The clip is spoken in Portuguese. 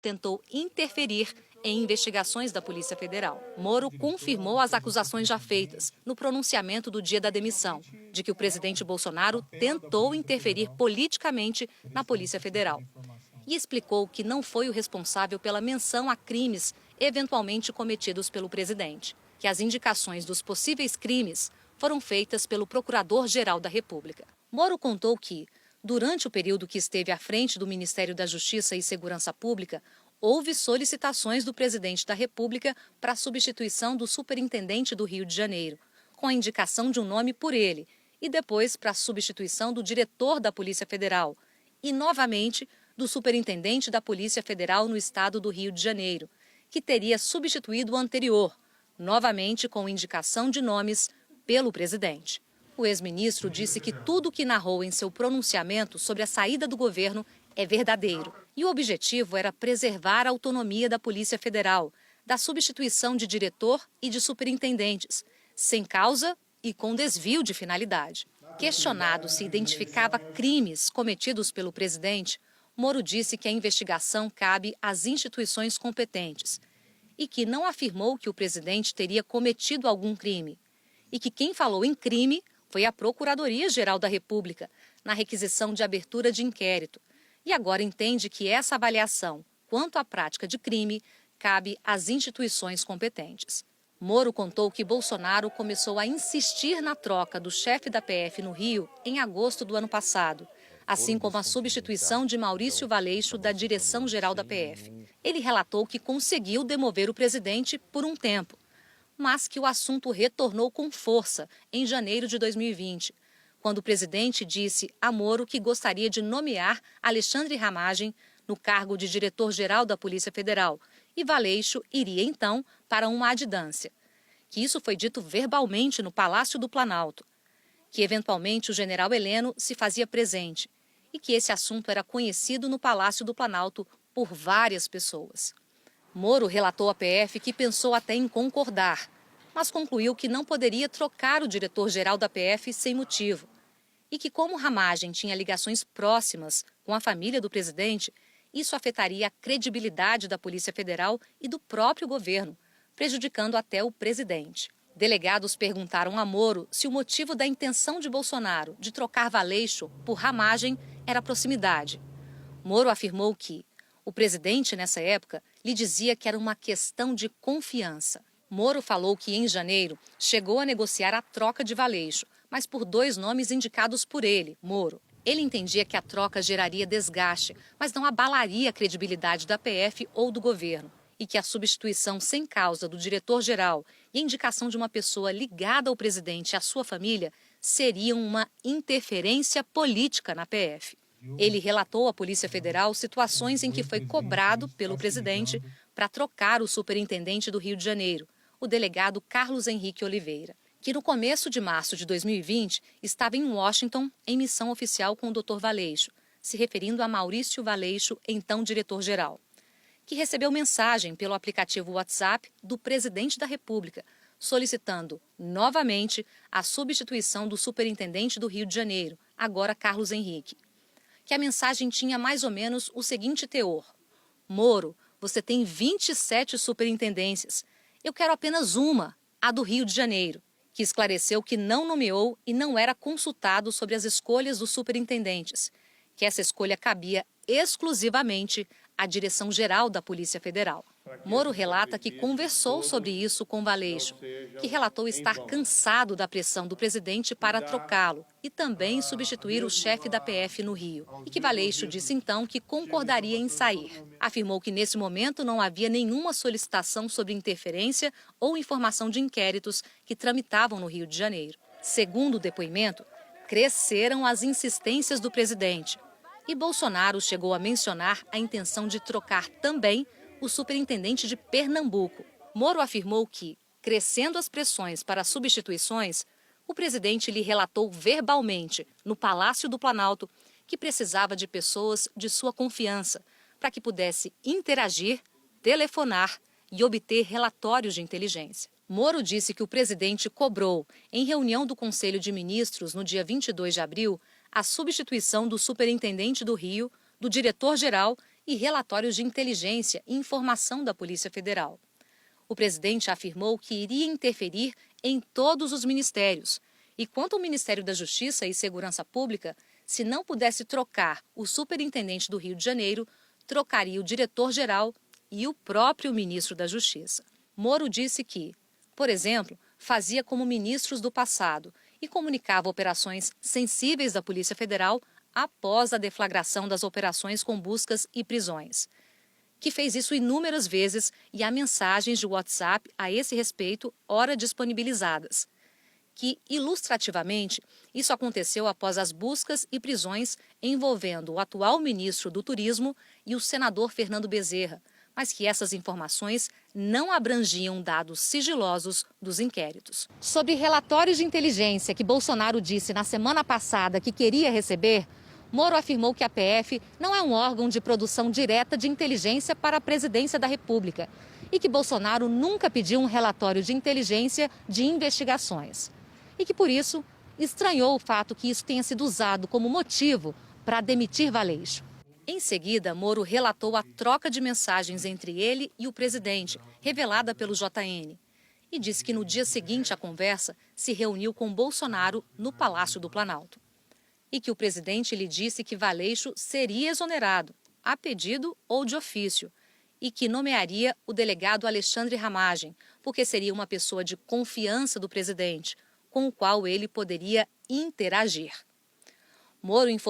tentou interferir em investigações da Polícia Federal. Moro confirmou as acusações já feitas no pronunciamento do dia da demissão, de que o presidente Bolsonaro tentou interferir politicamente na Polícia Federal. E explicou que não foi o responsável pela menção a crimes eventualmente cometidos pelo presidente, que as indicações dos possíveis crimes foram feitas pelo Procurador-Geral da República. Moro contou que, durante o período que esteve à frente do Ministério da Justiça e Segurança Pública, houve solicitações do presidente da República para a substituição do superintendente do Rio de Janeiro, com a indicação de um nome por ele, e depois para a substituição do diretor da Polícia Federal, e novamente do superintendente da Polícia Federal no estado do Rio de Janeiro, que teria substituído o anterior, novamente com indicação de nomes pelo presidente. O ex-ministro disse que tudo o que narrou em seu pronunciamento sobre a saída do governo é verdadeiro. E o objetivo era preservar a autonomia da Polícia Federal, da substituição de diretor e de superintendentes, sem causa e com desvio de finalidade. Questionado se identificava crimes cometidos pelo presidente, Moro disse que a investigação cabe às instituições competentes e que não afirmou que o presidente teria cometido algum crime e que quem falou em crime foi a Procuradoria-Geral da República, na requisição de abertura de inquérito, e agora entende que essa avaliação, quanto à prática de crime, cabe às instituições competentes. Moro contou que Bolsonaro começou a insistir na troca do chefe da PF no Rio em agosto do ano passado, assim como a substituição de Maurício Valeixo da direção-geral da PF. Ele relatou que conseguiu demover o presidente por um tempo, mas que o assunto retornou com força em janeiro de 2020, quando o presidente disse a Moro que gostaria de nomear Alexandre Ramagem no cargo de diretor-geral da Polícia Federal, e Valeixo iria então para uma adjudância. Que isso foi dito verbalmente no Palácio do Planalto, que eventualmente o general Heleno se fazia presente e que esse assunto era conhecido no Palácio do Planalto por várias pessoas. Moro relatou à PF que pensou até em concordar, mas concluiu que não poderia trocar o diretor-geral da PF sem motivo e que, como Ramagem tinha ligações próximas com a família do presidente, isso afetaria a credibilidade da Polícia Federal e do próprio governo, prejudicando até o presidente. Delegados perguntaram a Moro se o motivo da intenção de Bolsonaro de trocar Valeixo por Ramagem era proximidade. Moro afirmou que o presidente, nessa época, lhe dizia que era uma questão de confiança. Moro falou que, em janeiro, chegou a negociar a troca de Valeixo, mas por dois nomes indicados por ele, Moro. Ele entendia que a troca geraria desgaste, mas não abalaria a credibilidade da PF ou do governo, e que a substituição sem causa do diretor-geral e a indicação de uma pessoa ligada ao presidente e à sua família seriam uma interferência política na PF. Ele relatou à Polícia Federal situações em que foi cobrado pelo presidente para trocar o superintendente do Rio de Janeiro, o delegado Carlos Henrique Oliveira, que no começo de março de 2020 estava em Washington em missão oficial com o Dr. Valeixo, se referindo a Maurício Valeixo, então diretor-geral, que recebeu mensagem pelo aplicativo WhatsApp do presidente da República, solicitando novamente a substituição do superintendente do Rio de Janeiro, agora Carlos Henrique. Que a mensagem tinha mais ou menos o seguinte teor: Moro, você tem 27 superintendências. Eu quero apenas uma, a do Rio de Janeiro, que esclareceu que não nomeou e não era consultado sobre as escolhas dos superintendentes, que essa escolha cabia exclusivamente à Direção-Geral da Polícia Federal. Moro relata que conversou sobre isso com Valeixo, que relatou estar cansado da pressão do presidente para trocá-lo e também substituir o chefe da PF no Rio, e que Valeixo disse então que concordaria em sair. Afirmou que nesse momento não havia nenhuma solicitação sobre interferência ou informação de inquéritos que tramitavam no Rio de Janeiro. Segundo o depoimento, cresceram as insistências do presidente, e Bolsonaro chegou a mencionar a intenção de trocar também o superintendente de Pernambuco. Moro afirmou que, crescendo as pressões para substituições, o presidente lhe relatou verbalmente, no Palácio do Planalto, que precisava de pessoas de sua confiança para que pudesse interagir, telefonar e obter relatórios de inteligência. Moro disse que o presidente cobrou, em reunião do Conselho de Ministros no dia 22 de abril, a substituição do superintendente do Rio, do diretor-geral e relatórios de inteligência e informação da Polícia Federal. O presidente afirmou que iria interferir em todos os ministérios. E quanto ao Ministério da Justiça e Segurança Pública, se não pudesse trocar o superintendente do Rio de Janeiro, trocaria o diretor-geral e o próprio ministro da Justiça. Moro disse que, por exemplo, fazia como ministros do passado e comunicava operações sensíveis da Polícia Federal após a deflagração das operações com buscas e prisões. Que fez isso inúmeras vezes e há mensagens de WhatsApp a esse respeito, ora disponibilizadas. Que, ilustrativamente, isso aconteceu após as buscas e prisões envolvendo o atual ministro do Turismo e o senador Fernando Bezerra, mas que essas informações não abrangiam dados sigilosos dos inquéritos. Sobre relatórios de inteligência que Bolsonaro disse na semana passada que queria receber, Moro afirmou que a PF não é um órgão de produção direta de inteligência para a presidência da República e que Bolsonaro nunca pediu um relatório de inteligência de investigações. E que, por isso, estranhou o fato que isso tenha sido usado como motivo para demitir Valeixo. Em seguida, Moro relatou a troca de mensagens entre ele e o presidente, revelada pelo JN, e disse que no dia seguinte à conversa se reuniu com Bolsonaro no Palácio do Planalto. E que o presidente lhe disse que Valeixo seria exonerado, a pedido ou de ofício, e que nomearia o delegado Alexandre Ramagem, porque seria uma pessoa de confiança do presidente, com o qual ele poderia interagir. Moro informou